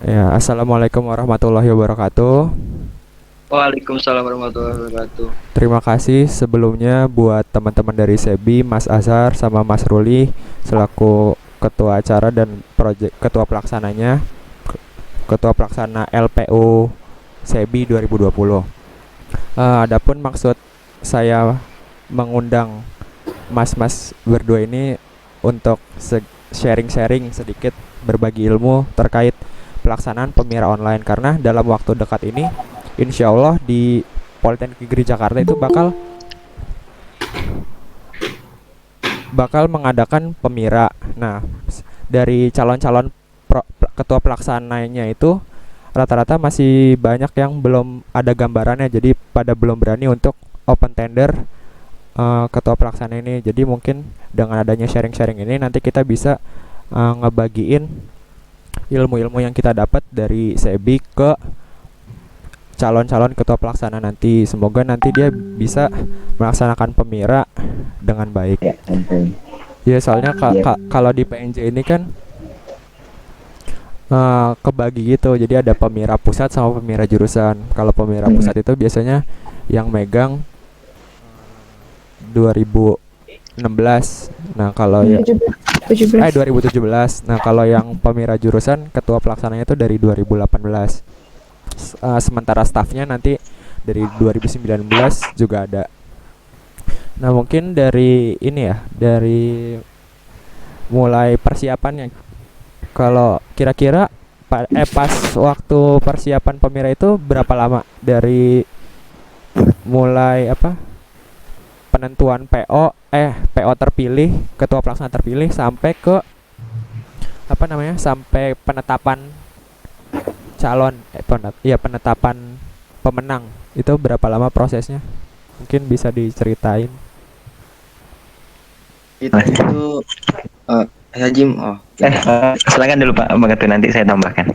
Ya, assalamualaikum warahmatullahi wabarakatuh. Waalaikumsalam warahmatullahi wabarakatuh. Terima kasih sebelumnya buat teman-teman dari SEBI, Mas Azhar sama Mas Ruli selaku ketua acara dan ketua pelaksananya, ketua pelaksana LPU SEBI 2020. Adapun maksud saya mengundang mas-mas berdua ini untuk sharing-sharing sedikit, berbagi ilmu terkait pelaksanaan pemira online, karena dalam waktu dekat ini insya Allah di Politeknik Negeri Jakarta itu bakal bakal mengadakan pemira. Nah, dari calon-calon ketua pelaksananya itu rata-rata masih banyak yang belum ada gambarannya, jadi pada belum berani untuk open tender ketua pelaksana ini. Jadi mungkin dengan adanya sharing-sharing ini nanti kita bisa ngebagiin ilmu-ilmu yang kita dapat dari SEBI ke calon-calon ketua pelaksana nanti. Semoga nanti dia bisa melaksanakan pemira dengan baik. Ya, santai. Ya, soalnya Ya, kalau di PNJ ini kan kebagi gitu. Jadi ada pemira pusat sama pemira jurusan. Kalau pemira pusat itu biasanya yang megang 2016. Nah, kalau ya 17. 2017. Nah, kalau yang pemira jurusan ketua pelaksananya itu dari 2018. Sementara staffnya nanti dari 2019 juga ada. Nah, mungkin dari ini ya, dari mulai persiapannya. Kalau kira-kira pas waktu persiapan pemira itu berapa lama dari mulai apa? Penentuan PO terpilih, ketua pelaksana terpilih sampai ke apa namanya? Sampai penetapan calon penetapan pemenang. Itu berapa lama prosesnya? Mungkin bisa diceritain. Kita itu Hajim, silakan dulu Pak Bagatu, nanti saya tambahkan.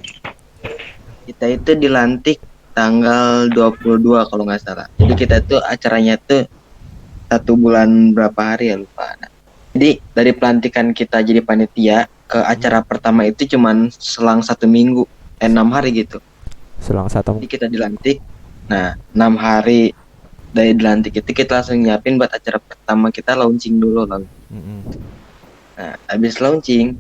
kita itu dilantik tanggal 22 kalau nggak salah. Jadi kita itu acaranya tuh 1 bulan berapa hari ya lupa. Nah, jadi dari pelantikan kita jadi panitia ke acara pertama itu cuman selang 1 minggu, 6 hari gitu. Selang satu. Jadi kita dilantik. Nah, 6 hari dari dilantik itu kita langsung nyiapin buat acara pertama kita launching dulu lalu. Nah, habis launching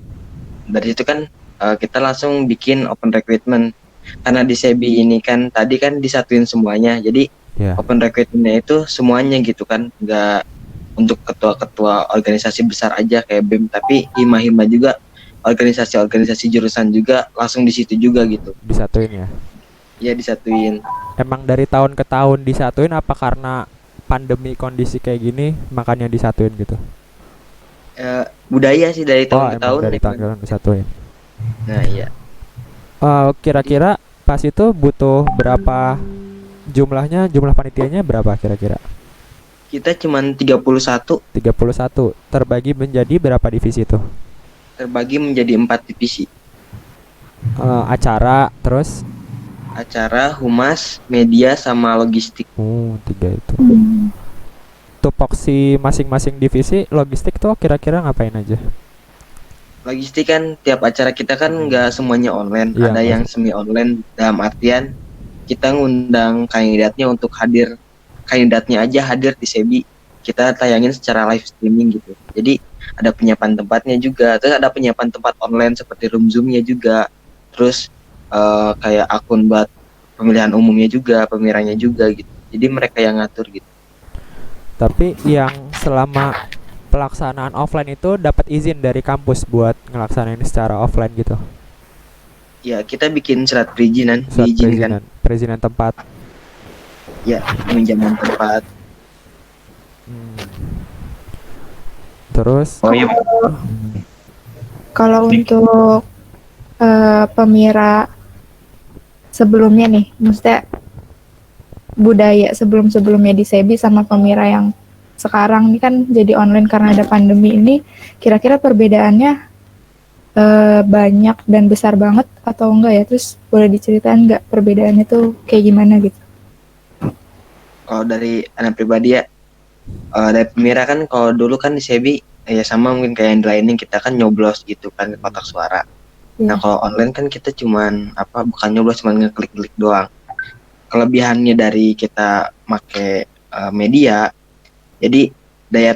dari situ kan kita langsung bikin open recruitment karena di SEBI ini kan tadi kan disatuin semuanya, jadi Ya. open recruitmentnya itu semuanya gitu kan, nggak untuk ketua-ketua organisasi besar aja kayak BEM, tapi hima-hima juga organisasi-organisasi jurusan juga langsung di situ juga gitu. Disatuin ya. Ya disatuin. Emang dari tahun ke tahun disatuin apa karena pandemi kondisi kayak gini makanya disatuin gitu? Budaya sih dari tahun ke Emang tahun. dari tahun ke tahun disatuin. Nah iya, Kira-kira pas itu butuh berapa, jumlah panitianya berapa kira-kira? kita cuman 31 31 terbagi menjadi berapa divisi tuh? terbagi menjadi 4 divisi. Acara terus Acara, humas, media, sama logistik. tiga itu. Tupoksi masing-masing divisi logistik tuh kira-kira ngapain aja? Logistik kan tiap acara kita kan nggak semuanya online, Iya, ada yang semi online dalam artian kita ngundang kandidatnya untuk hadir, kandidatnya aja hadir di SEBI, kita tayangin secara live streaming gitu. Jadi ada penyiapan tempatnya juga, terus ada penyiapan tempat online seperti room zoomnya juga, terus kayak akun buat pemilihan umumnya juga, pemiranya juga gitu. Jadi mereka yang ngatur gitu. Tapi yang selama pelaksanaan offline itu dapat izin dari kampus buat ngelaksanain secara offline gitu. Ya kita bikin surat perizinan, Surat diizinkan. perizinan tempat. Ya peminjaman tempat. Terus Oh iya, Kalau untuk pemira sebelumnya nih, maksudnya budaya sebelum-sebelumnya di SEBI sama pemira yang sekarang ini kan jadi online karena ada pandemi ini, kira-kira perbedaannya banyak dan besar banget atau enggak ya? Terus boleh diceritain nggak perbedaannya tuh kayak gimana gitu? Kalau dari anak pribadi ya, dari pemira kan kalau dulu kan di SEBI ya sama mungkin kayak yang di lainnya kita kan nyoblos gitu kan ke kotak suara. Nah, Iya. kalau online kan kita cuman apa bukan nyoblos cuman ngeklik-klik doang. Kelebihannya dari kita make media, jadi daya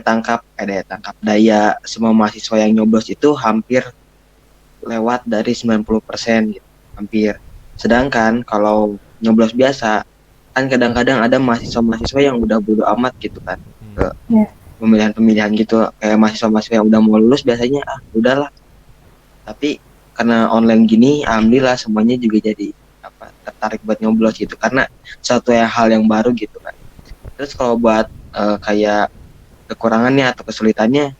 semua mahasiswa yang nyoblos itu hampir lewat dari 90% gitu, hampir. Sedangkan kalau nyoblos biasa, kan kadang-kadang ada mahasiswa-mahasiswa yang udah bodo amat gitu kan, ke Iya. pemilihan-pemilihan gitu, kayak mahasiswa-mahasiswa yang udah mau lulus biasanya, udahlah. Tapi karena online gini, alhamdulillah semuanya juga jadi tertarik buat nyoblos gitu, karena suatu hal yang baru gitu kan. Terus kalau buat kayak kekurangannya atau kesulitannya,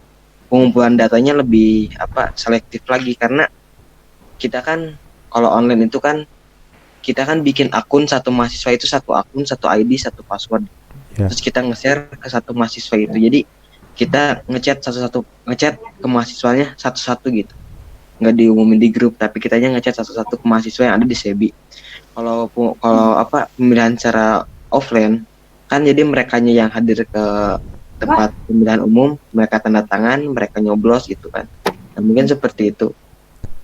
pengumpulan datanya lebih selektif lagi, karena kita kan kalau online itu kan kita kan bikin akun, satu mahasiswa itu satu akun, satu ID, satu password. Ya. Terus kita nge-share ke satu mahasiswa itu. Jadi kita ngechat ke mahasiswanya satu-satu gitu. Nggak diumumin di grup, tapi kitanya ngechat satu-satu ke mahasiswa yang ada di SEBI. Kalau pemilihan secara offline kan, jadi merekanya yang hadir ke tempat pemilihan umum, mereka tanda tangan, mereka nyoblos gitu kan. Nah, mungkin seperti itu.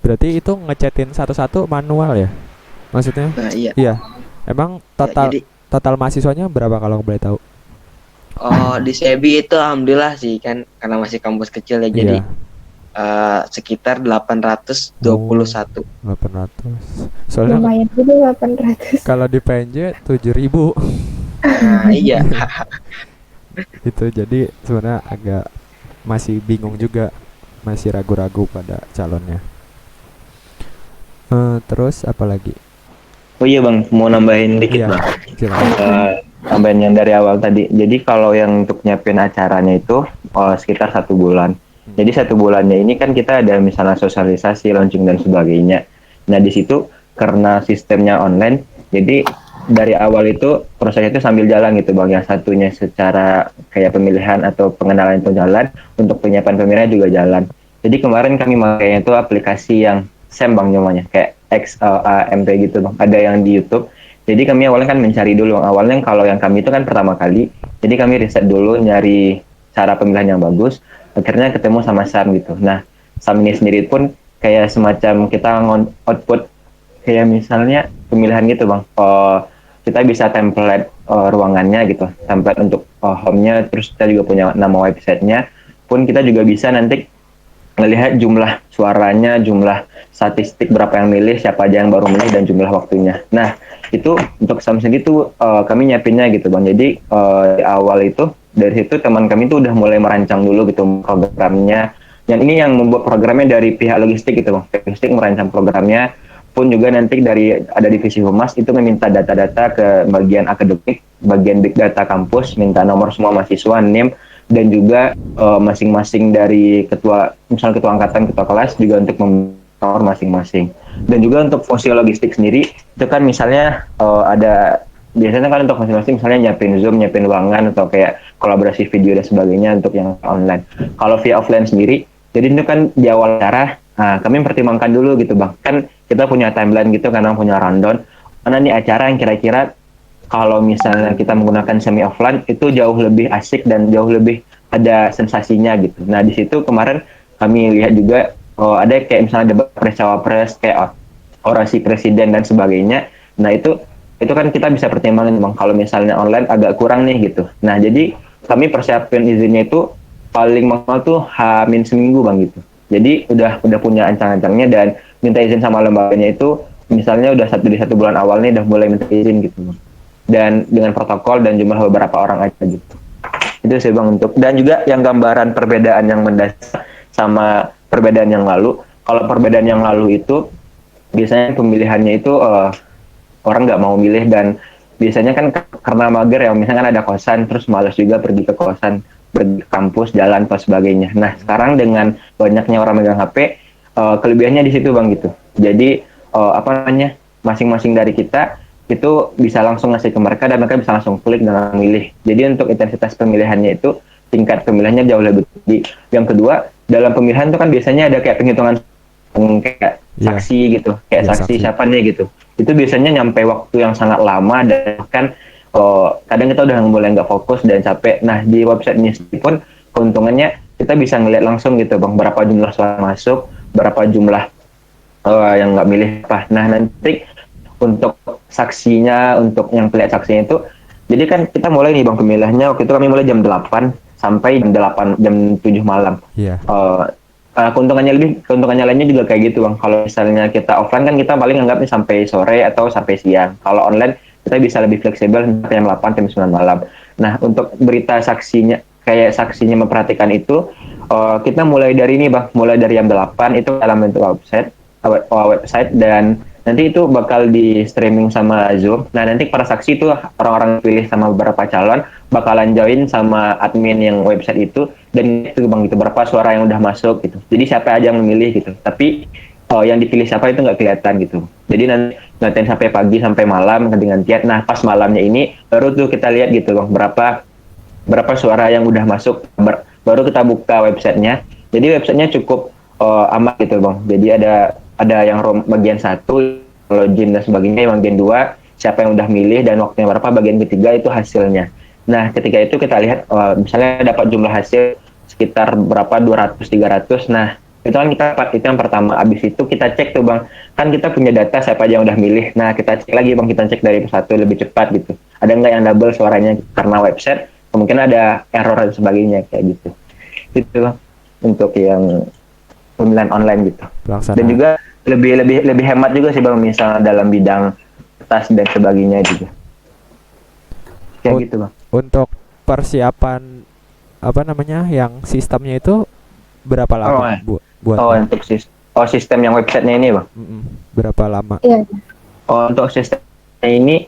Berarti itu ngechatin satu-satu manual ya? Maksudnya? Nah, iya. Iya. Emang Ya, total jadi total mahasiswanya berapa kalau boleh tahu? di SEBI itu alhamdulillah sih kan, karena masih kampus kecil ya, jadi Iya. sekitar 821. 800. Soalnya Lumayan juga 800. kalau di PNJ 7.000 Nah, iya. itu, jadi sebenarnya agak masih bingung juga, masih ragu-ragu pada calonnya. Terus apa lagi? Oh iya bang, mau nambahin dikit Iya, bang. silakan. Tambahin yang dari awal tadi. Jadi kalau yang untuk nyiapin acaranya itu sekitar 1 bulan. Jadi 1 bulannya ini kan kita ada misalnya sosialisasi, launching dan sebagainya. Nah di situ karena sistemnya online, jadi dari awal itu prosesnya itu sambil jalan gitu bang. Yang satunya secara kayak pemilihan atau pengenalan itu jalan, untuk penyiapan pemirsa juga jalan. Jadi kemarin kami makanya itu aplikasi yang SEM bang namanya, kayak XAMP gitu bang. Ada yang di YouTube. Jadi kami awalnya kan mencari dulu. Awalnya kalau yang kami itu kan pertama kali, jadi kami riset dulu nyari cara pemilihan yang bagus. Akhirnya ketemu sama SAM gitu. Nah, SAM ini sendiri pun kayak semacam kita output kayak misalnya pemilihan gitu bang. Kita bisa template ruangannya gitu, template untuk home-nya. Terus kita juga punya nama websitenya. Pun kita juga bisa nanti melihat jumlah suaranya, jumlah statistik berapa yang milih, siapa aja yang baru milih, dan jumlah waktunya. Nah, itu untuk SAM sendiri tuh kami nyiapinnya gitu bang. Jadi di awal itu dari situ teman kami tuh udah mulai merancang dulu gitu programnya. Dan ini yang membuat programnya dari pihak logistik gitu bang. Logistik merancang programnya, pun juga nanti dari ada divisi humas itu meminta data-data ke bagian akademik, bagian big data kampus, minta nomor semua mahasiswa, NIM, dan juga masing-masing dari misalnya ketua angkatan, ketua kelas juga untuk nomor masing-masing. Dan juga untuk fungsi logistik sendiri itu kan misalnya ada biasanya kan untuk masing-masing misalnya nyiapin Zoom, nyiapin ruangan atau kayak kolaborasi video dan sebagainya untuk yang online. Kalau via offline sendiri, jadi itu kan di awal acara, kami pertimbangkan dulu gitu bang. Kan kita punya timeline gitu, karena punya rundown. Mana nih acara yang kira-kira kalau misalnya kita menggunakan semi offline itu jauh lebih asik dan jauh lebih ada sensasinya gitu. Nah di situ kemarin kami lihat juga ada kayak misalnya debat pres cawapres, kayak orasi presiden dan sebagainya. Nah itu kan kita bisa pertimbangkan bang. Kalau misalnya online agak kurang nih gitu. Nah jadi kami persiapin izinnya itu paling mahal tuh H-1 seminggu bang gitu. Jadi udah punya ancang-ancangnya dan minta izin sama lembaganya itu misalnya udah di 1 bulan awalnya udah mulai minta izin gitu bang. Dan dengan protokol dan jumlah beberapa orang aja gitu. Itu sih bang untuk, dan juga yang gambaran perbedaan yang mendasar sama perbedaan yang lalu. Kalau perbedaan yang lalu itu biasanya pemilihannya itu orang nggak mau milih, dan biasanya kan karena mager ya, misalnya kan ada kosan terus malas juga pergi ke kosan, pergi ke kampus, jalan atau sebagainya. Nah sekarang dengan banyaknya orang megang HP, kelebihannya di situ bang gitu. Jadi masing-masing dari kita itu bisa langsung ngasih ke mereka dan mereka bisa langsung klik dan memilih. Jadi untuk intensitas pemilihannya itu tingkat pemilihannya jauh lebih tinggi. Yang kedua, dalam pemilihan itu kan biasanya ada kayak penghitungan kayak saksi gitu, kayak saksi siapa nih gitu. Itu biasanya nyampe waktu yang sangat lama dan kan kadang kita udah mulai nggak fokus dan capek. Nah di websitenya sendiri pun keuntungannya kita bisa ngeliat langsung gitu bang, berapa jumlah suara masuk, berapa jumlah yang nggak milih apa. Nah nanti untuk saksinya, untuk yang pilihan saksinya itu, jadi kan kita mulai nih bang pemilihannya waktu itu kami mulai jam 8 sampai jam 7 malam. Iya. Keuntungannya lainnya juga kayak gitu bang. Kalau misalnya kita offline kan kita paling anggapnya sampai sore atau sampai siang. Kalau online kita bisa lebih fleksibel sampai jam 8 jam 9 malam. Nah untuk berita saksinya kayak saksinya memperhatikan itu, kita mulai dari ini bang, mulai dari jam 8 itu dalam bentuk website dan nanti itu bakal di streaming sama Zoom. Nah nanti para saksi itu orang-orang pilih sama beberapa calon bakalan join sama admin yang website itu dan itu bang gitu berapa suara yang udah masuk gitu. Jadi siapa aja yang memilih gitu. Tapi yang dipilih siapa itu nggak kelihatan gitu. Jadi nanti ngatain sampai pagi sampai malam ganti-gantian. Nah pas malamnya ini baru tuh kita lihat gitu bang berapa suara yang udah masuk. Baru kita buka websitenya. Jadi websitenya cukup aman gitu bang. Jadi ada yang bagian 1 login dan sebagainya, yang bagian 2 siapa yang udah milih dan waktunya berapa, bagian ketiga itu hasilnya. Nah ketika itu kita lihat misalnya dapat jumlah hasil sekitar berapa 200-300. Nah itu kan kita itu yang pertama. Abis itu kita cek tuh bang, kan kita punya data siapa aja yang udah milih. Nah kita cek lagi bang, kita cek dari satu lebih cepat gitu, ada nggak yang double suaranya karena website mungkin ada error dan sebagainya kayak gitu. Itu bang untuk yang pemilihan online gitu. Pelaksanaan. Dan juga lebih hemat juga sih bang, misalnya dalam bidang tas dan sebagainya juga. Kayak gitu bang. Untuk persiapan apa namanya yang sistemnya itu berapa lama buat Untuk sistem yang websitenya ini bang. berapa lama? Iya. Untuk sistemnya ini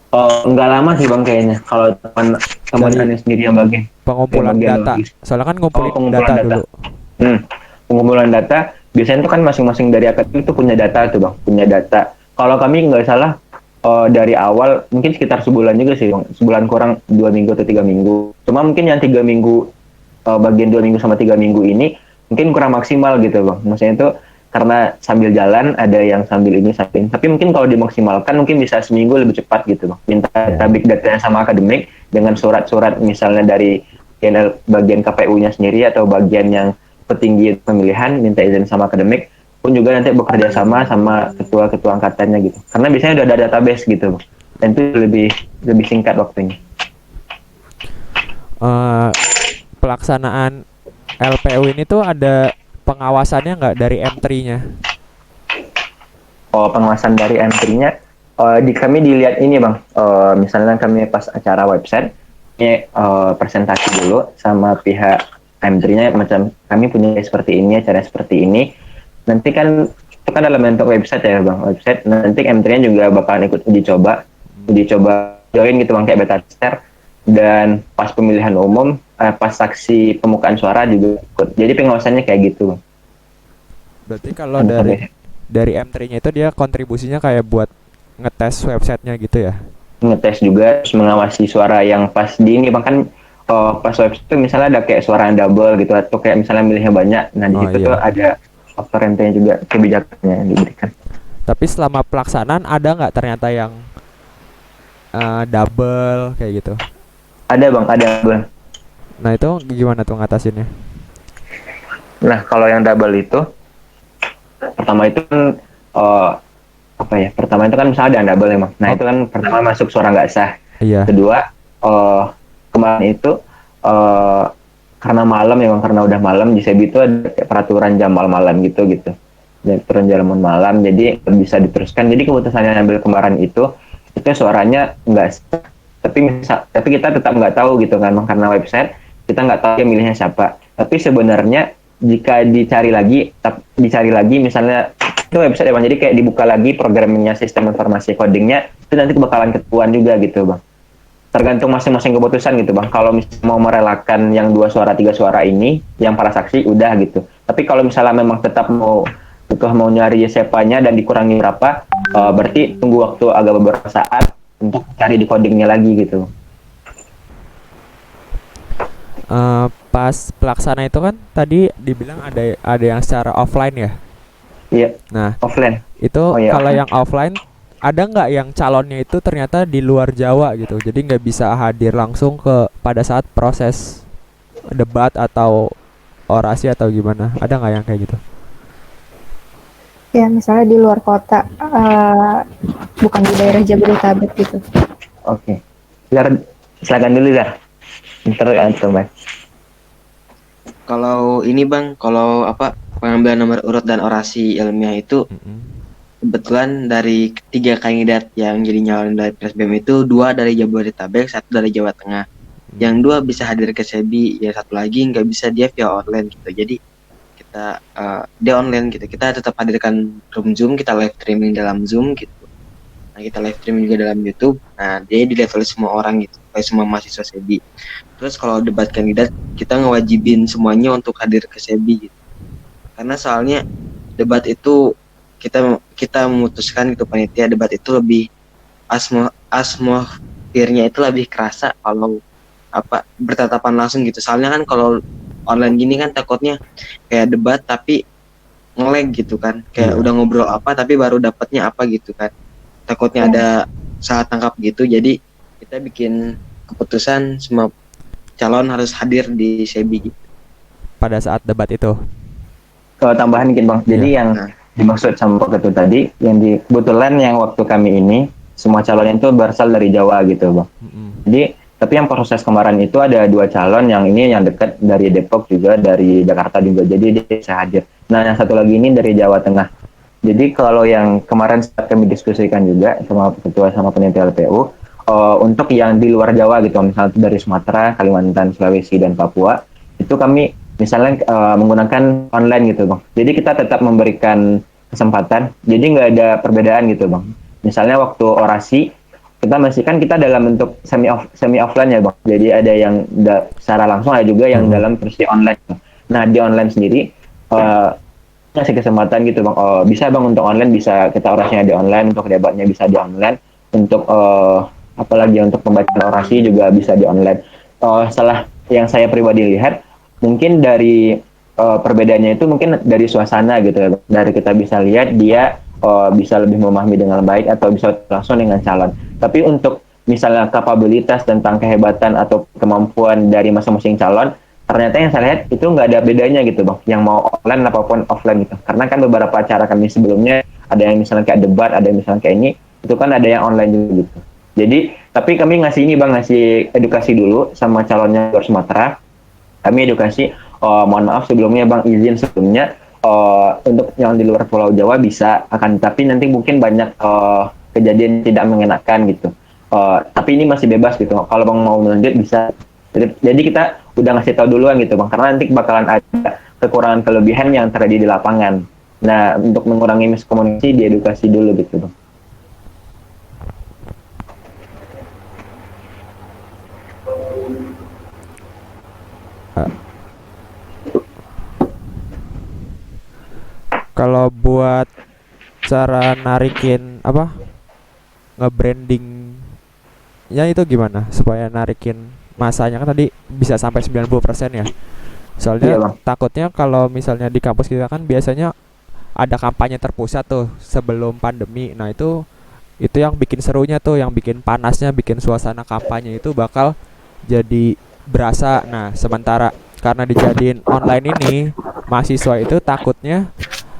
nggak lama sih bang kayaknya. Kalau teman Anies sendiri yang bagian Pengumpulan data. Soalnya kan ngumpulin data dulu. Pengumpulan data biasanya itu kan masing-masing dari akademik itu punya data tuh bang, punya data. Kalau kami nggak salah dari awal mungkin sekitar sebulan juga sih bang, sebulan kurang 2 minggu atau 3 minggu. Cuma mungkin yang 3 minggu bagian 2 minggu sama 3 minggu ini mungkin kurang maksimal gitu bang. Maksudnya itu karena sambil jalan ada yang sambil ini sambil. Tapi mungkin kalau dimaksimalkan mungkin bisa seminggu lebih cepat gitu bang. Minta big datanya sama akademik dengan surat-surat misalnya dari bagian KPU-nya sendiri atau bagian yang petinggi pemilihan minta izin sama akademik pun juga nanti bekerja sama ketua-ketua angkatannya gitu. Karena biasanya udah ada database gitu bang. Dan itu lebih singkat waktunya. Pelaksanaan LPU ini tuh ada pengawasannya nggak dari M3-nya? Pengawasan dari M3-nya di kami dilihat ini bang. Misalnya kami pas acara website ini presentasi dulu sama pihak M3-nya, macam kami punya seperti ini, acara seperti ini. Nanti kan itu kan dalam bentuk website ya bang, website. Nanti M3-nya juga bakalan ikut uji coba join gitu bang kayak beta tester. Dan pas pemilihan umum, pas saksi pemukaan suara juga ikut. Jadi pengawasannya kayak gitu bang. Berarti kalau dari M3-nya itu dia kontribusinya kayak buat ngetes websitenya gitu ya? Ngetes juga, terus mengawasi suara yang pas di ini bang kan. Pas website itu misalnya ada kayak suara yang double gitu atau kayak misalnya milihnya banyak. Nah di situ tuh ada faktor rentenya juga, kebijakannya yang diberikan. Tapi selama pelaksanaan ada nggak ternyata yang double kayak gitu? Ada bang, ada bang. Nah itu gimana tuh ngatasinnya? Nah kalau yang double itu pertama itu kan pertama itu kan misalnya ada yang double emang. Nah itu kan pertama masuk suara nggak sah. Iya. Kedua kemarin itu karena malam memang karena udah malam di SEBI itu ada peraturan jam malam gitu peraturan jam malam jadi bisa diteruskan. Jadi keputusan yang ambil kemarin itu suaranya enggak sah, tapi kita tetap nggak tahu gitu kan karena website kita nggak tahu dia milihnya siapa. Tapi sebenarnya jika dicari lagi misalnya itu website emang jadi kayak dibuka lagi programnya sistem informasi codingnya itu nanti bakalan ketahuan juga gitu bang. Tergantung masing-masing keputusan gitu bang. Kalau misalnya mau merelakan yang 2 suara 3 suara ini yang para saksi udah gitu. Tapi kalau misalnya memang tetap mau nyari siapanya dan dikurangi berapa, berarti tunggu waktu agak beberapa saat untuk cari di codingnya lagi gitu. Pas pelaksana itu kan tadi dibilang ada yang secara offline ya? Iya. Nah offline. Itu kalau yang offline ada nggak yang calonnya itu ternyata di luar Jawa gitu, jadi nggak bisa hadir langsung pada saat proses debat atau orasi atau gimana? Ada nggak yang kayak gitu? Ya misalnya di luar kota, bukan di daerah Jabodetabek gitu. Oke. Silakan dulu Zar. Ntar antum Mas. Kalau ini Bang, kalau apa pengambilan nomor urut dan orasi ilmiah itu Mm-mm. kebetulan dari ketiga kandidat yang jadi nyalon dari PSBM itu dua dari Jabodetabek, satu dari Jawa Tengah. Yang dua bisa hadir ke SEBI, ya satu lagi nggak bisa, dia via online gitu. Jadi kita dia online gitu. Kita tetap hadirkan room Zoom, kita live streaming dalam Zoom gitu. Nah, kita live streaming juga dalam YouTube. Nah, dia dilihat oleh semua orang gitu, oleh semua mahasiswa SEBI. Terus kalau debat kandidat, kita ngewajibin semuanya untuk hadir ke SEBI gitu. Karena soalnya debat itu kita memutuskan gitu, panitia debat itu lebih atmosfernya itu lebih kerasa kalau apa bertatapan langsung gitu. Soalnya kan kalau online gini kan takutnya kayak debat tapi nge-lag gitu kan, kayak Iya. udah ngobrol apa tapi baru dapatnya apa gitu kan, takutnya ada salah tangkap gitu. Jadi kita bikin keputusan semua calon harus hadir di SEBI gitu. Pada saat debat itu. Kalau tambahan dikit Bang. Jadi Iya. yang Nah, dimaksud sama Pak Ketut tadi, yang di kebetulan yang waktu kami ini semua calon itu berasal dari Jawa gitu Bang. Mm-mm. Jadi tapi yang proses kemarin itu ada dua calon, yang ini yang dekat dari Depok juga dari Jakarta juga, jadi dia bisa hadir. Nah yang satu lagi ini dari Jawa Tengah. Jadi kalau yang kemarin saat kami diskusikan juga sama ketua sama panitia LPU, untuk yang di luar Jawa gitu, misalnya dari Sumatera, Kalimantan, Sulawesi dan Papua, itu kami misalnya menggunakan online gitu Bang. Jadi kita tetap memberikan kesempatan, jadi nggak ada perbedaan gitu Bang. Misalnya waktu orasi kita masih kan kita dalam bentuk semi offline ya Bang. Jadi ada yang secara langsung, ada juga yang dalam versi online. Nah di online sendiri kasih kesempatan gitu Bang. Bisa Bang untuk online, bisa kita orasinya di online, untuk debatnya bisa di online, untuk apalagi untuk pembacaan orasi juga bisa di online. Setelah yang saya pribadi lihat, mungkin dari perbedaannya itu mungkin dari suasana gitu ya Bang. Dari kita bisa lihat dia bisa lebih memahami dengan baik atau bisa langsung dengan calon. Tapi untuk misalnya kapabilitas tentang kehebatan atau kemampuan dari masing-masing calon, ternyata yang saya lihat itu nggak ada bedanya gitu Bang, yang mau online apapun offline gitu. Karena kan beberapa acara kami sebelumnya, ada yang misalnya kayak debat, ada yang misalnya kayak ini, itu kan ada yang online juga gitu. Jadi tapi kami ngasih ini Bang, ngasih edukasi dulu sama calonnya luar Sumatera. Kami edukasi, mohon maaf sebelumnya Bang, izin sebelumnya, untuk yang di luar Pulau Jawa bisa, akan tapi nanti mungkin banyak kejadian tidak mengenakan gitu. Tapi ini masih bebas gitu. Kalau Bang mau melanjut bisa. Jadi kita udah ngasih tahu duluan gitu Bang, karena nanti bakalan ada kekurangan kelebihan yang terjadi di lapangan. Nah, untuk mengurangi miskomunikasi, diedukasi dulu gitu Bang. Kalau buat cara narikin apa nge-branding ya itu gimana supaya narikin masanya, kan tadi bisa sampai 90% ya. Iya Soalnya Bang. takutnya kalau misalnya di kampus kita kan biasanya ada kampanye terpusat tuh sebelum pandemi. Nah, itu yang bikin serunya tuh, yang bikin panasnya, bikin suasana kampanye itu bakal jadi berasa. Nah, sementara karena dijadiin online ini, mahasiswa itu takutnya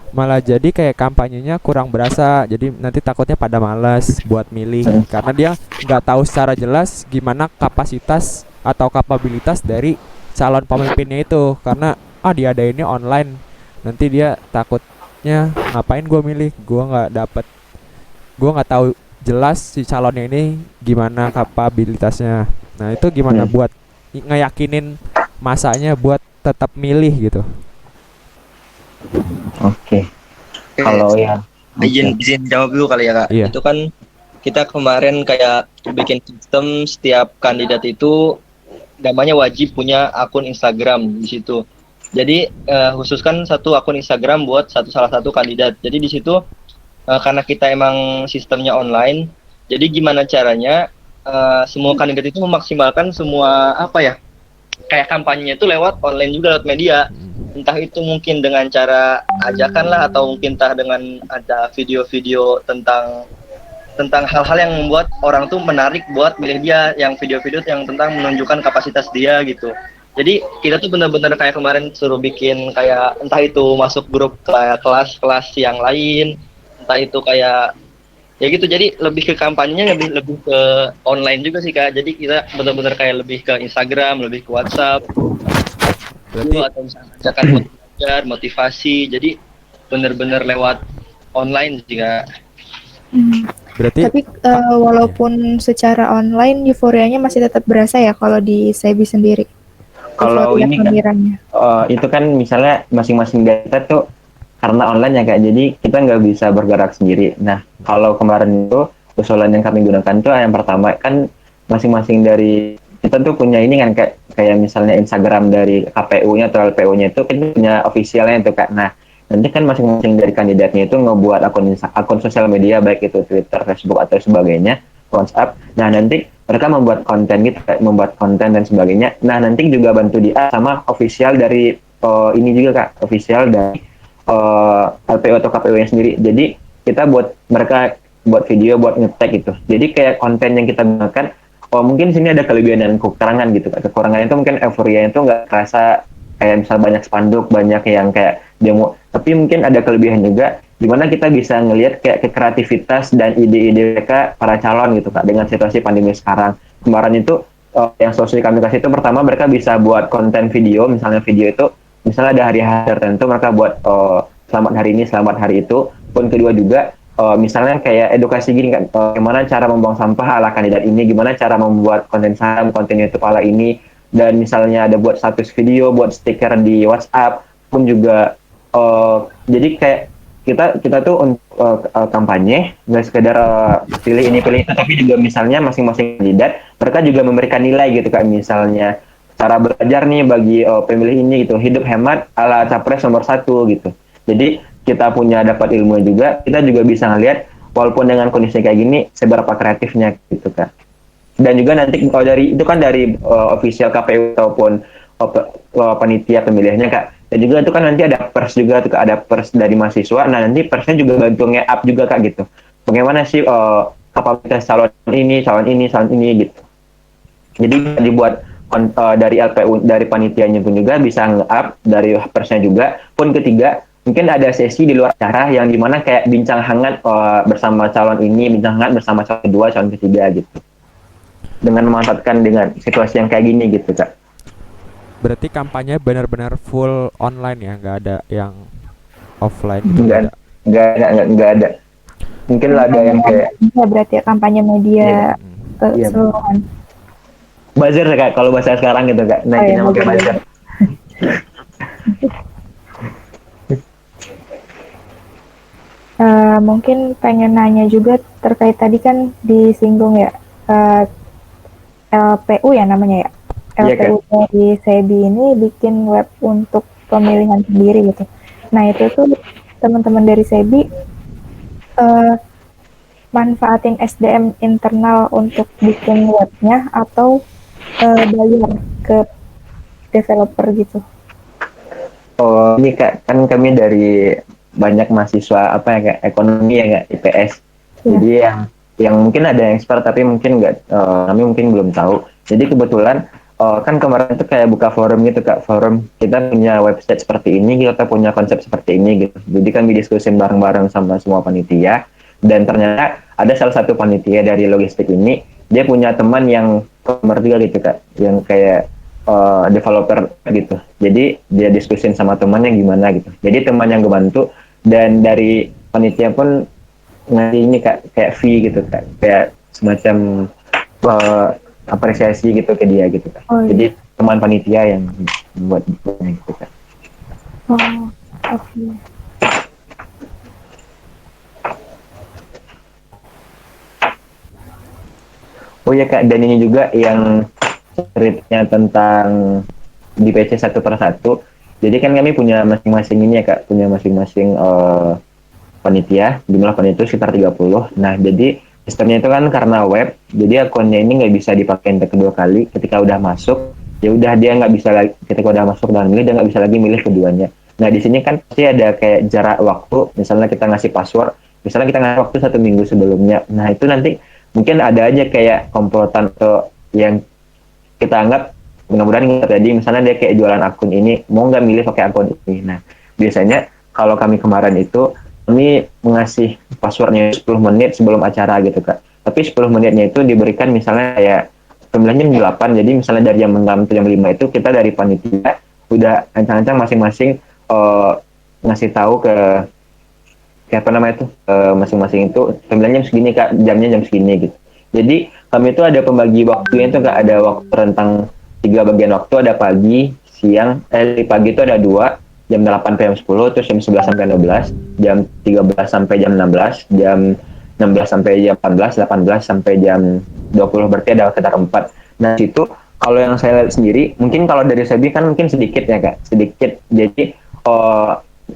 malah jadi kayak kampanyenya kurang berasa, jadi nanti takutnya pada malas buat milih karena dia nggak tahu secara jelas gimana kapasitas atau kapabilitas dari calon pemimpinnya itu, karena diadainnya online, nanti dia takutnya ngapain gue milih, gue nggak tahu jelas si calonnya ini gimana kapabilitasnya. Nah itu gimana buat ngeyakinin masanya buat tetap milih gitu. Oke. Oke, Kalau yang izin jawab dulu kali ya Kak. Iya. Itu kan kita kemarin kayak bikin sistem setiap kandidat itu namanya wajib punya akun Instagram di situ. Jadi khususkan satu akun Instagram buat salah satu kandidat. Jadi di situ karena kita emang sistemnya online, jadi gimana caranya semua kandidat itu memaksimalkan semua apa ya, kayak kampanyenya itu lewat online juga, lewat media. Entah itu mungkin dengan cara ajakan lah, atau mungkin entah dengan ada video-video tentang hal-hal yang membuat orang tuh menarik buat milih dia, yang video-video yang tentang menunjukkan kapasitas dia gitu. Jadi kita tuh benar-benar kayak kemarin suruh bikin kayak entah itu masuk grup kayak kelas-kelas yang lain, entah itu kayak ya gitu. Jadi lebih ke kampanyenya lebih lebih ke online juga sih Kak. Jadi kita benar-benar kayak lebih ke Instagram, lebih ke WhatsApp, Berarti atau misalnya ajakan buat belajar, motivasi. Jadi benar-benar lewat online sih Kak. berarti Tapi walaupun secara online euforianya masih tetap berasa ya kalau di Sebi sendiri. Kalau Euforia ini kan pamerannya. itu kan misalnya masing-masing data tuh karena online ya kak, jadi kita nggak bisa bergerak sendiri. Nah, kalau kemarin itu usulan yang kami gunakan tuh yang pertama kan masing-masing dari kita tuh punya ini kan kayak misalnya Instagram dari KPU-nya atau LPU-nya itu kita punya officialnya itu kak. Nah, nanti kan masing-masing dari kandidatnya itu ngebuat akun sosial media baik itu Twitter, Facebook atau sebagainya, WhatsApp. Nah, nanti mereka membuat konten gitu, kayak membuat konten dan sebagainya. Nah, nanti juga bantu dia sama official dari ini juga kak, official dari LPU atau KPU yang sendiri. Jadi kita buat mereka buat video, buat ngetek gitu. Jadi kayak konten yang kita gunakan, oh mungkin sini ada kelebihan dan kekurangan gitu. Kekurangan itu mungkin euforia itu nggak terasa kayak misal banyak spanduk, banyak yang kayak demo. Tapi mungkin ada kelebihan juga, dimana kita bisa ngelihat kayak kreativitas dan ide-ide mereka para calon gitu kak. Dengan situasi pandemi sekarang, kemarin itu yang solusi kami kasih itu pertama mereka bisa buat konten video, misalnya video itu misalnya ada hari-hari tertentu mereka buat selamat hari ini, selamat hari itu. Pun kedua juga misalnya kayak edukasi gini kan, gimana cara membuang sampah ala kandidat ini, gimana cara membuat konten Instagram, konten YouTube ala ini, dan misalnya ada buat status video, buat stiker di WhatsApp, pun juga jadi kayak kita tuh untuk kampanye nggak sekedar pilih ini pilih itu, tapi juga misalnya masing-masing kandidat mereka juga memberikan nilai gitu kan, misalnya cara belajar nih bagi pemilih ini gitu, hidup hemat ala capres nomor 1 gitu. Jadi kita punya dapat ilmu juga, kita juga bisa ngelihat walaupun dengan kondisi kayak gini seberapa kreatifnya gitu kan. Dan juga nanti kalau dari itu kan dari official KPU ataupun panitia pemilihannya kak. Dan juga itu kan nanti ada pers juga tuh, ada pers dari mahasiswa. Nah nanti persnya juga bantu nge-up juga kak gitu. Bagaimana sih kapasitas calon ini, calon ini, calon ini gitu. Jadi dibuat dari LPU, dari panitianya pun juga bisa nge-up, dari persnya juga. Pun ketiga, mungkin ada sesi di luar acara yang dimana kayak bincang hangat bersama calon ini, bincang hangat bersama calon kedua, calon ketiga gitu. Dengan memanfaatkan dengan situasi yang kayak gini gitu kak. berarti kampanye benar-benar full online ya, nggak ada yang offline gitu, nggak ada. Nggak ada. Mungkin lah ada yang kayak Ya, berarti ya kampanye media Iya. keseluruhan. buzzer kak, kalau bahasa sekarang gitu kak, naikinnya pakai buzzer. Mungkin pengen nanya juga terkait tadi kan disinggung ya, LPU ya namanya ya. Iya, LPU dari SEBI ini bikin web untuk pemilihan sendiri gitu. Nah itu tuh teman-teman dari SEBI manfaatin SDM internal untuk bikin webnya atau bayar ke developer gitu. Oh ini kak, kan kami dari banyak mahasiswa apa ya kak, ekonomi ya kak, IPS. Iya. Jadi yang mungkin ada yang expert tapi mungkin nggak, kami mungkin belum tahu. Jadi kebetulan kan kemarin tuh kayak buka forum gitu kak, forum kita punya website seperti ini, kita punya konsep seperti ini gitu. Jadi kami diskusin bareng-bareng sama semua panitia, dan ternyata ada salah satu panitia dari logistik ini, dia punya teman yang programmer juga gitu kak, yang kayak developer gitu. Jadi dia diskusin sama temannya gimana gitu. Jadi teman yang ngebantu, dan dari panitia pun ngasih ini kak kayak fee gitu kak, kayak semacam apresiasi gitu ke dia gitu kak. Oh, iya. Jadi teman panitia yang membuat bukunya gitu kak. Oh, oke. Oh ya kak, dan ini juga yang ceritanya tentang di PC 1/1. Jadi kan kami punya masing-masing ini ya kak, punya masing-masing panitia, jumlah panitia itu sekitar 30. Nah jadi sistemnya itu kan karena web, jadi akunnya ini nggak bisa dipakai untuk kedua kali. Ketika udah masuk, ya udah dia nggak bisa lagi, ketika udah masuk dan milih dia nggak bisa lagi milih keduanya. Nah di sini kan pasti ada kayak jarak waktu, misalnya kita ngasih password, misalnya kita ngasih waktu 1 minggu sebelumnya. Nah itu nanti mungkin ada aja kayak komplotan atau yang kita anggap mudah-mudahan nggak terjadi misalnya dia kayak jualan akun ini mau nggak milih pakai akun ini. Nah biasanya kalau kami kemarin itu kami mengasih passwordnya 10 menit sebelum acara gitu kak, tapi 10 menitnya itu diberikan misalnya kayak pemilihannya jam 8, jadi misalnya dari jam 6 ke jam 5 itu kita dari panitia udah ancang-ancang masing-masing ngasih tahu ke kayak apa namanya itu masing-masing itu pemilihan jam segini kak, jamnya jam segini gitu. Jadi kami itu ada pembagi waktunya itu kak, ada waktu rentang 3 bagian waktu, ada pagi, siang, di pagi itu ada 2, jam 8 sampai jam 10, terus jam 11 sampai 12, jam 13 sampai jam 16, jam 16 sampai jam 14, 18 sampai jam 20, berarti ada sekitar 4. Nah itu kalau yang saya lihat sendiri, mungkin kalau dari Sebi kan mungkin sedikit ya kak, sedikit. Jadi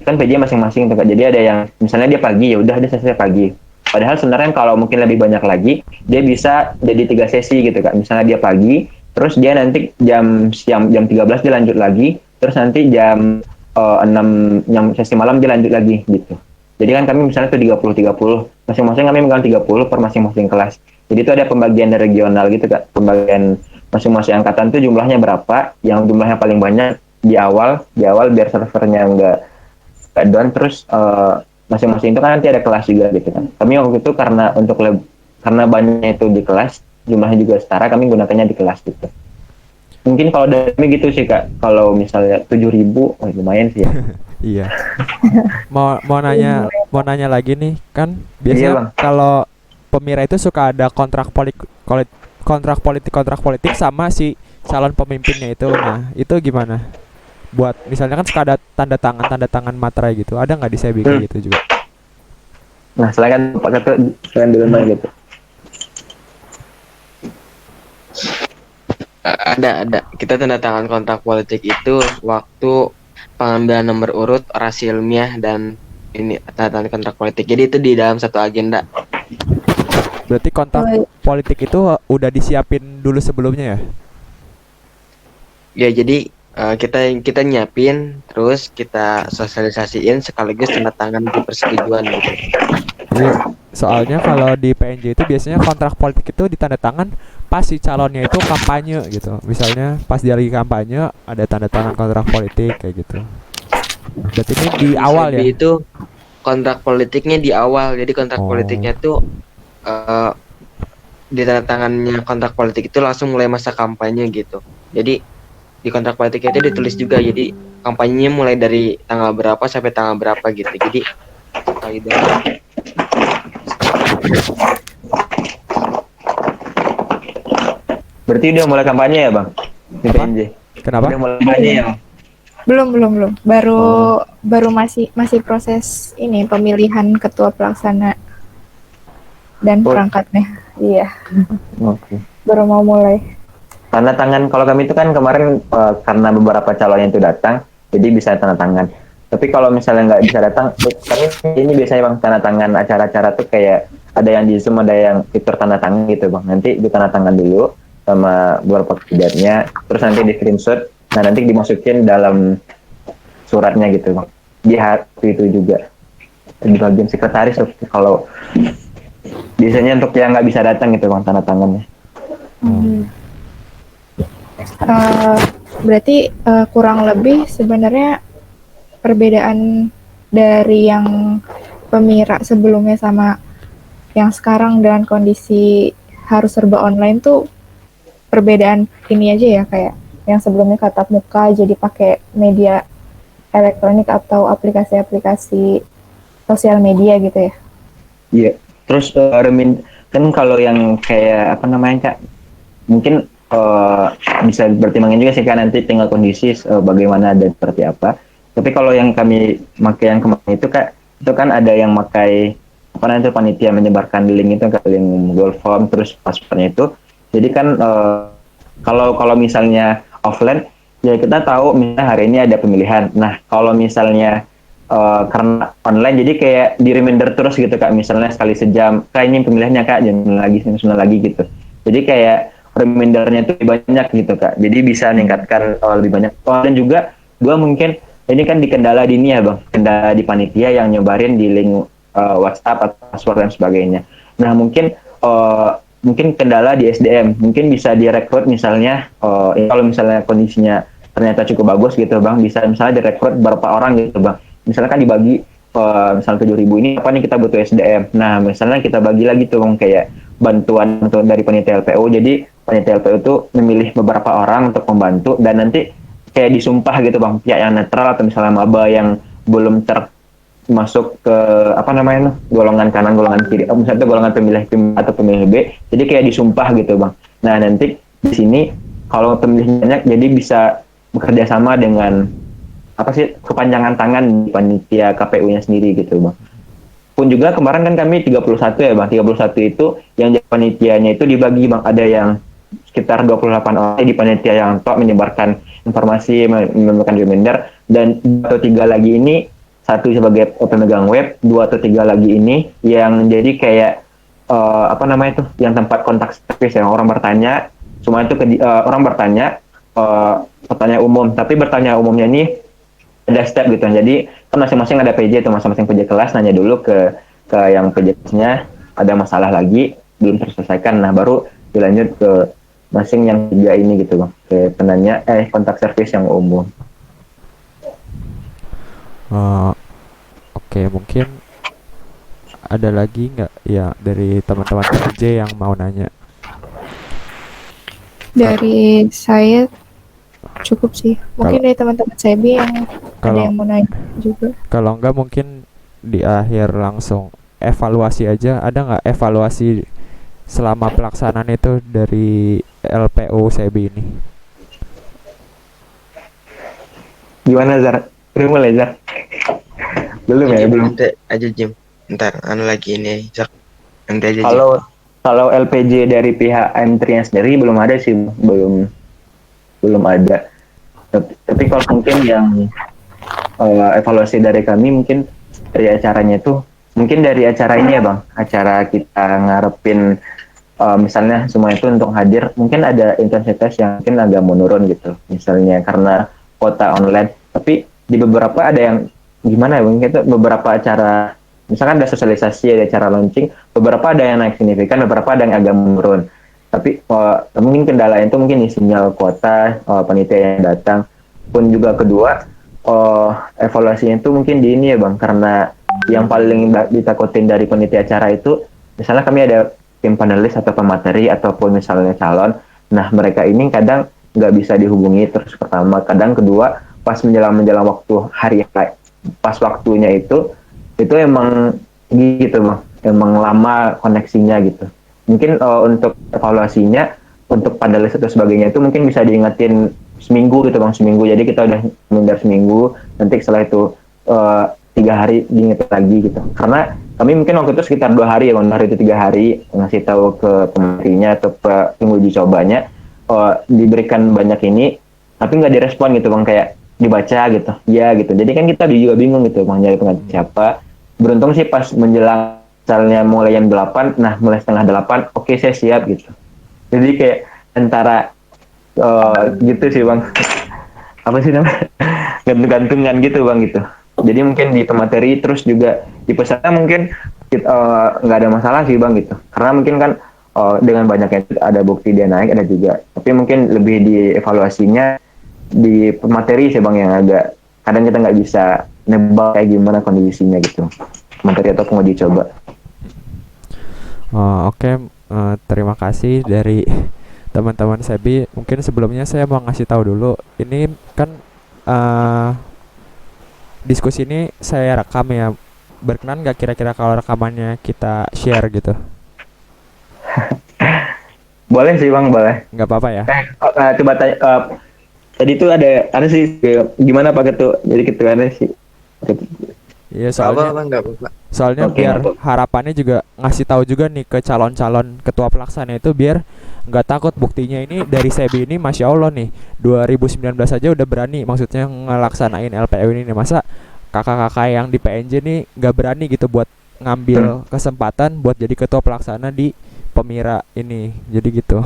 kan PJ masing-masing tuh kak. Jadi ada yang misalnya dia pagi, ya udah dia selesai pagi. Padahal sebenarnya kalau mungkin lebih banyak lagi, dia bisa jadi 3 sesi gitu kak. Misalnya dia pagi, terus dia nanti jam siang jam 13 dia lanjut lagi, terus nanti jam 6 jam sesi malam dia lanjut lagi gitu. Jadi kan kami misalnya tuh 30 masing-masing kami megang 30 per masing-masing kelas. Jadi itu ada pembagian regional gitu kak. Pembagian masing-masing angkatan tuh jumlahnya berapa, yang jumlahnya paling banyak di awal biar servernya enggak down, terus masing-masing itu kan nanti ada kelas juga gitu kan. Kami waktu itu karena banyaknya itu di kelas, jumlahnya juga setara, kami gunakannya di kelas gitu. Mungkin kalau dari kami gitu sih kak, kalau misalnya 7.000 lumayan sih ya. Iya. Mau nanya lagi nih, kan Iya, biasanya Bang. kalau pemira itu suka ada kontrak politik sama si calon pemimpinnya itu. Nah, itu gimana? Buat misalnya kan suka ada tanda tangan materai gitu. Ada nggak di CB kayak gitu juga? Nah silakan Pak Ketua, silakan dulu Bang gitu. Ada. Kita tanda tangan kontrak politik itu waktu pengambilan nomor urut, orasi ilmiah, dan ini tanda tangan kontrak politik. Jadi itu di dalam satu agenda. Berarti kontrak politik itu udah disiapin dulu sebelumnya ya? Ya jadi kita nyiapin, terus kita sosialisasiin sekaligus tanda tangan di persetujuan gitu. Iya. Soalnya kalau di PNJ itu biasanya kontrak politik itu ditandatangan pas si calonnya itu kampanye gitu. Misalnya pas dia lagi kampanye ada tanda tangan kontrak politik kayak gitu. Berarti ini di awal ya? CB itu kontrak politiknya di awal. Jadi kontrak Oh. politiknya tuh di tanda tangannya kontrak politik itu langsung mulai masa kampanye gitu. Jadi di kontrak politiknya itu ditulis juga, jadi kampanyenya mulai dari tanggal berapa sampai tanggal berapa gitu. Jadi sekali dalam Berarti udah mulai kampanye ya Bang? Di Apa? PNJ? Kenapa? Udah mulai kampanye ya Bang? Belum. Baru masih proses ini pemilihan ketua pelaksana dan Oh. perangkatnya. Iya, Oke. baru mau mulai. Tanda tangan kalau kami itu kan kemarin karena beberapa calon yang itu datang, jadi bisa tanda tangan. Tapi kalau misalnya nggak bisa datang, kami ini biasanya Bang tanda tangan acara-acara tuh kayak ada yang di Zoom, ada yang fitur tanda tangan gitu Bang. Nanti ditanda tangan dulu sama beberapa kandidatnya, terus nanti di screenshot, nah nanti dimasukin dalam suratnya gitu Bang. Di hari itu juga di bagian sekretaris tuh, kalau biasanya untuk yang nggak bisa datang gitu Bang tanda tangannya. Berarti kurang lebih sebenarnya perbedaan dari yang pemira sebelumnya sama yang sekarang dengan kondisi harus serba online tuh perbedaan ini aja ya, kayak yang sebelumnya tatap muka jadi pakai media elektronik atau aplikasi-aplikasi sosial media gitu ya. Iya. Terus kan kalau yang kayak apa namanya Kak, mungkin bisa dipertimbangkan juga sih kan, nanti tinggal kondisi bagaimana dan seperti apa. Tapi kalau yang kami pakai yang kemarin itu Kak, itu kan ada yang pakai apa namanya itu panitia menyebarkan link itu Kak, link Google Form terus passwordnya itu. Jadi kan kalau misalnya offline ya kita tahu misalnya hari ini ada pemilihan. Nah kalau misalnya karena online jadi kayak di reminder terus gitu Kak, misalnya sekali sejam Kak ini pemilihannya Kak, jam lagi gitu. Jadi kayak remindernya itu lebih banyak gitu Kak, jadi bisa meningkatkan lebih banyak. Dan juga gua mungkin ini kan di kendala dini ya Bang, kendala di panitia yang nyebarin di link WhatsApp atau password dan sebagainya. Nah mungkin mungkin kendala di SDM, mungkin bisa direkrut misalnya, kalau misalnya kondisinya ternyata cukup bagus gitu bang, bisa misalnya direkrut berapa orang gitu bang, misalnya kan dibagi, misalnya 7.000 ini apa nih kita butuh SDM, nah misalnya kita bagi lagi tuh bang kayak bantuan untuk dari panitia LPU, jadi panitia LPU tuh memilih beberapa orang untuk membantu dan nanti kayak disumpah gitu bang, pihak yang netral atau misalnya maba yang belum masuk ke apa namanya golongan kanan golongan kiri, misalnya golongan pemilih atau pemilih B, jadi kayak disumpah gitu bang. Nah nanti di sini kalau pemilih banyak jadi bisa bekerja sama dengan apa sih kepanjangan tangan di panitia KPU-nya sendiri gitu bang. Pun juga kemarin kan kami 31 ya bang, 31 itu yang jadi panitianya itu dibagi bang, ada yang sekitar 28 orang di panitia yang top menyebarkan informasi, menyebarkan reminder, dan 2 atau 3 lagi ini, satu sebagai pemegang web, 2 atau 3 lagi ini yang jadi kayak apa namanya itu, yang tempat kontak service yang orang bertanya, semua itu orang bertanya pertanyaan umum, tapi bertanya umumnya ini ada step gitu. Jadi kan masing-masing ada PJ atau masing-masing PJ kelas nanya dulu ke yang PJ-nya ada masalah lagi belum terselesaikan, nah baru dilanjut ke masing yang 3 ini gitu bang, ke penanya kontak service yang umum. Oke, mungkin ada lagi nggak ya dari teman-teman PJ yang mau nanya? Dari saya cukup sih. Mungkin dari teman-teman Sebi yang ada Kalau yang mau nanya juga. kalau nggak mungkin di akhir langsung evaluasi aja. Ada nggak evaluasi selama pelaksanaan itu dari LPU SEBI ini? Gimana Zar? Belum mulai Zar? Belum ya, belum. Nanti aja Jim. Ntar lagi ini Zak. Nanti aja Jim. Kalau LPJ dari pihak M3-nya sendiri belum ada sih, belum ada. Tapi kalau mungkin yang evaluasi dari kami mungkin dari acaranya itu, mungkin dari acara ini ya bang, acara kita ngarepin misalnya semua itu untuk hadir, mungkin ada intensitas yang mungkin agak menurun gitu, misalnya karena kuota online. Tapi di beberapa ada yang gimana ya bang, itu beberapa acara misalkan ada sosialisasi, ada acara launching, beberapa ada yang naik signifikan, beberapa ada yang agak menurun. Tapi mungkin kendala itu mungkin di sinyal kuota, panitia yang datang. Pun juga kedua, evaluasinya itu mungkin di ini ya bang, karena yang paling ditakutin dari panitia acara itu, misalnya kami ada tim panelis atau pemateri ataupun misalnya calon, nah mereka ini kadang nggak bisa dihubungi terus pertama, kadang kedua pas menjelang waktu hari pas waktunya itu emang gitu bang, emang lama koneksinya gitu. Mungkin untuk evaluasinya untuk panelis atau sebagainya itu mungkin bisa diingetin seminggu gitu bang, seminggu, jadi kita udah menunda seminggu, nanti setelah itu 3 hari diingetin lagi gitu, karena kami mungkin waktu itu sekitar 2 hari ya bang, hari itu 3 hari ngasih tahu ke pematerinya atau penguji cobanya, diberikan banyak ini tapi nggak direspon gitu bang, kayak dibaca gitu ya gitu, jadi kan kita juga bingung gitu bang nyari pengganti siapa. Beruntung sih pas menjelang misalnya mulai jam 8, nah mulai setengah 8 oke saya siap gitu, jadi kayak antara gitu sih bang, apa sih namanya, gantung-gantungan gitu bang gitu. Jadi mungkin di pemateri terus juga di peserta mungkin nggak ada masalah sih bang gitu, karena mungkin kan dengan banyaknya ada bukti dia naik, ada juga, tapi mungkin lebih di evaluasinya di pemateri sih bang yang agak kadang kita nggak bisa nebak kayak gimana kondisinya gitu, materi atau penguji coba. Oke, terima kasih dari teman-teman Sebi. Mungkin sebelumnya saya mau ngasih tahu dulu, ini kan diskusi ini saya rekam ya. Berkenan nggak kira-kira kalau rekamannya kita share gitu? Boleh sih bang, boleh. Nggak apa-apa ya? Coba tanya, tadi tuh ada sih gimana Pak Ketua, jadi ketuanya sih. Iya, Nggak apa-apa. soalnya Oke, biar nggak harapannya juga ngasih tahu juga nih ke calon-calon ketua pelaksana itu, biar nggak takut. Buktinya ini dari Sebi ini Masya Allah nih 2019 aja udah berani maksudnya ngelaksanain LPU ini nih. Masa kakak-kakak yang di PNJ nih nggak berani gitu buat ngambil kesempatan buat jadi ketua pelaksana di Pemira ini, jadi gitu.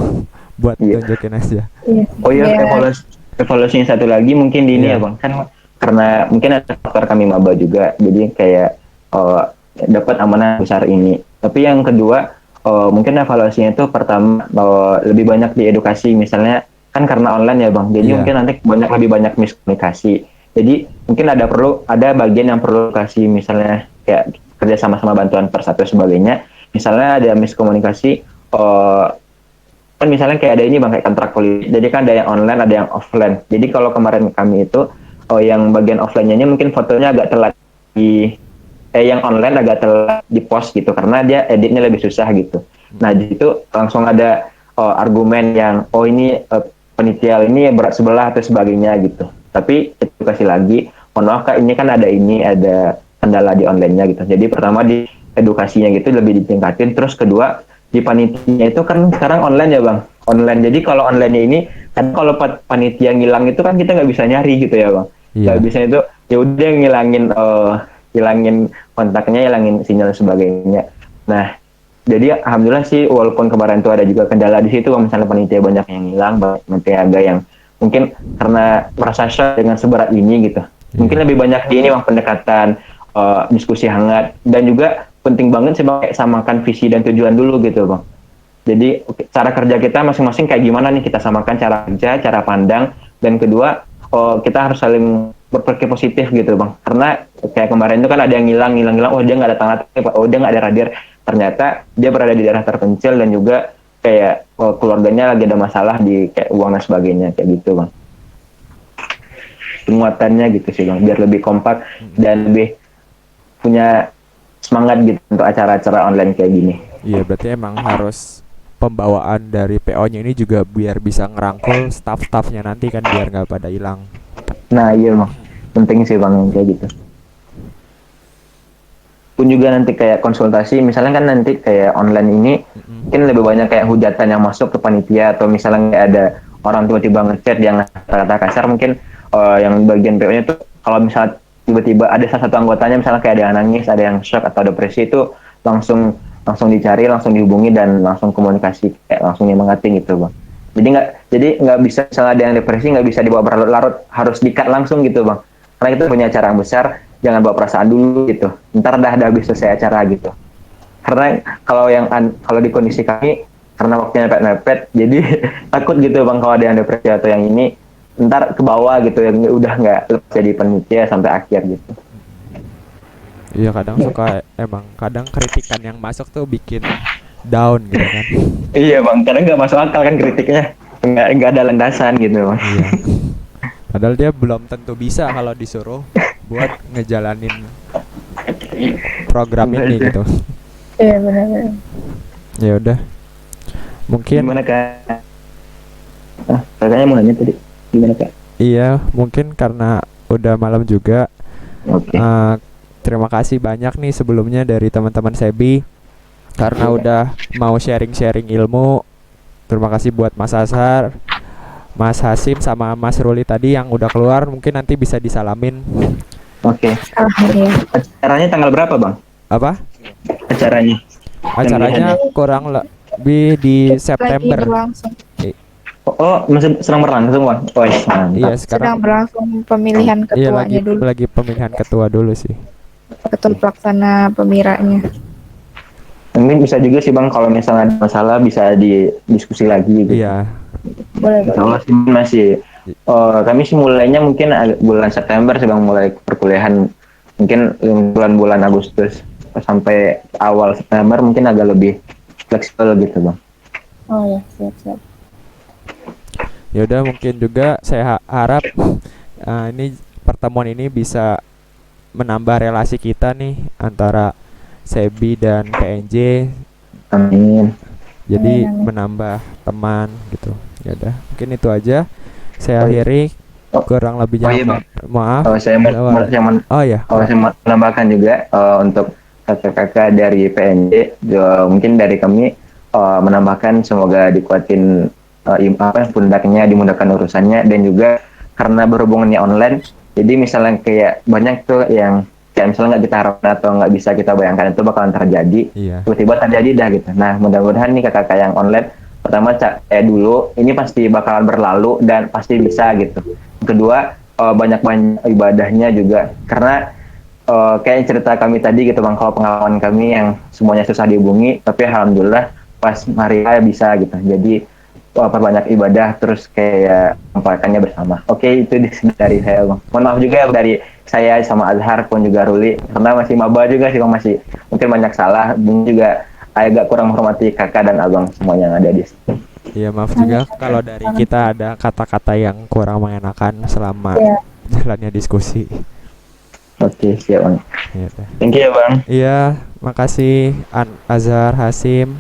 Buat Iya. tunjukin aja. Iya. Oh iya, Biar- evaluasinya satu lagi mungkin di ini Iya. ya bang, kan karena mungkin ada faktor kami maba juga, jadi kayak dapat amanah besar ini. Tapi yang kedua, mungkin evaluasinya itu pertama lebih banyak di edukasi, misalnya kan karena online ya bang, jadi Iya. mungkin nanti lebih banyak miskomunikasi. Jadi mungkin ada bagian yang perlu kasih, misalnya kayak kerja sama-sama bantuan per satu sebagainya. Misalnya ada miskomunikasi, kan misalnya kayak ada ini bang, kayak kontrak politik. Jadi kan ada yang online, ada yang offline. Jadi kalau kemarin kami itu, yang bagian offline-nya mungkin fotonya agak telat yang online agak telat di post gitu, karena dia editnya lebih susah gitu. Nah di situ langsung ada argumen yang ini penitia ini berat sebelah atau sebagainya gitu. Tapi edukasi lagi, mohon maaf kak, ini kan ada kendala di online-nya gitu. Jadi pertama di edukasinya gitu lebih ditingkatin. Terus kedua di panitianya itu kan sekarang online ya bang, online. Jadi kalau online-nya ini kan kalau panitia ngilang itu kan kita nggak bisa nyari gitu ya bang. Nggak Iya. bisa itu, ya udah hilangin kontaknya, hilangin sinyal dan sebagainya. Nah, jadi alhamdulillah sih, walaupun kemarin tuh ada juga kendala di situ, kalau misalnya panitia banyak yang hilang, banyak ada yang mungkin karena merasa shock dengan seberat ini gitu. Mungkin lebih banyak di ini bang, pendekatan, diskusi hangat, dan juga penting banget sih bang, kayak samakan visi dan tujuan dulu gitu bang. Jadi cara kerja kita masing-masing kayak gimana nih, kita samakan cara kerja, cara pandang, dan kedua kita harus saling berpikir positif gitu bang. Karena kayak kemarin itu kan ada yang hilang, oh dia nggak ada tanda, oh dia nggak ada radar. Ternyata dia berada di daerah terpencil dan juga kayak keluarganya lagi ada masalah di kayak uang dan sebagainya kayak gitu bang. Penguatannya gitu sih bang, biar lebih kompak dan lebih punya semangat gitu untuk acara-acara online kayak gini. Iya, berarti emang harus pembawaan dari PO-nya ini juga biar bisa ngerangkul staff-staffnya nanti kan, biar nggak pada hilang. Nah iya bang, penting sih bang kayak gitu. Pun juga nanti kayak konsultasi, misalnya kan nanti kayak online ini mungkin lebih banyak kayak hujatan yang masuk ke panitia, atau misalnya kayak ada orang tiba-tiba ngechat yang kata-kata kasar, mungkin yang bagian PO-nya tuh kalau misalnya tiba-tiba ada salah satu anggotanya misalnya kayak ada yang nangis, ada yang shock atau depresi, itu langsung dicari, langsung dihubungi dan langsung komunikasi, kayak langsung nyemangatin gitu bang. Jadi nggak bisa, misalnya ada yang depresi nggak bisa dibawa berlarut-larut, harus di-cut langsung gitu bang. Karena itu punya acara yang besar, jangan bawa perasaan dulu gitu. Ntar dah habis selesai acara gitu. Karena kalau di kondisi kami, karena waktunya mepet-mepet, jadi takut gitu bang kalau ada yang depresi atau yang ini, ntar ke bawah gitu, yang udah nggak lepas jadi panitia sampai akhir gitu. Iya, kadang kritikan yang masuk tuh bikin down gitu kan. Iya bang, karena nggak masuk akal kan kritiknya, nggak ada landasan gitu bang. Iya. Padahal dia belum tentu bisa kalau disuruh buat ngejalanin program ini gitu. Iya benar-benar. Ya udah. Mungkin Gimana kak? Kakaknya mau nanya tadi, gimana kak? iya, mungkin karena udah malam juga. Oke. Terima kasih banyak nih sebelumnya dari teman-teman Sebi karena udah mau sharing-sharing ilmu. Terima kasih buat Mas Azhar, Mas Hasim, sama Mas Ruli tadi yang udah keluar. Mungkin nanti bisa disalamin. Oke. Alhamdulillah. Acaranya tanggal berapa bang? Apa? Acaranya? Acaranya kurang lebih di Lagi September. berlangsung. Masih sedang berlangsung bang? Oh mantap. Iya, Sedang sekarang berlangsung pemilihan iya ketuanya dulu, lagi pemilihan ketua dulu sih. ketua pelaksana pemiranya. Mungkin bisa juga sih bang, kalau misalnya ada masalah bisa didiskusi lagi gitu. Iya. Boleh Insya boleh. Allah sih masih. Kami sih mulainya mungkin bulan September sih bang, mulai perkuliahan. Mungkin bulan-bulan Agustus sampai awal September mungkin agak lebih fleksibel gitu bang. Oh ya, siap-siap. Ya udah, mungkin juga saya harap ini pertemuan ini bisa menambah relasi kita nih antara Sebi dan PNJ. Amin. Jadi Amin. menambah teman gitu. Ya udah, mungkin itu aja. Saya Oh, iya. akhiri, kurang lebihnya Oh, iya, Bang. maaf. Saya mau Oh ya. menambahkan juga untuk kakak-kakak dari PNJ, mungkin dari kami menambahkan semoga dikuatin pundaknya, dimudahkan urusannya, dan juga karena berhubungannya online, jadi misalnya kayak banyak tuh yang kayak misalnya nggak kita harapkan atau nggak bisa kita bayangkan itu bakalan terjadi, Iya. tiba-tiba terjadi dah gitu. Nah mudah-mudahan nih kakak-kakak yang online, pertama dulu ini pasti bakalan berlalu dan pasti bisa gitu. Kedua banyak-banyak ibadahnya juga, karena kayak cerita kami tadi gitu bang, kalau pengalaman kami yang semuanya susah dihubungi, tapi alhamdulillah pas Maria bisa gitu. Jadi perbanyak ibadah terus kayak mempelajarinya bersama. Oke, itu dari saya bang. Mohon maaf juga ya dari saya sama Azhar pun juga Ruli, karena masih maba juga sih bang, masih mungkin banyak salah. Bung juga agak kurang menghormati kakak dan abang semuanya yang ada di sini. Iya, maaf juga kalau dari kita ada kata-kata yang kurang mengenakan selama Iya. jalannya diskusi. Oke, siap bang. Iya, dah. Thank you ya bang. Iya, makasih Azhar, Hasim.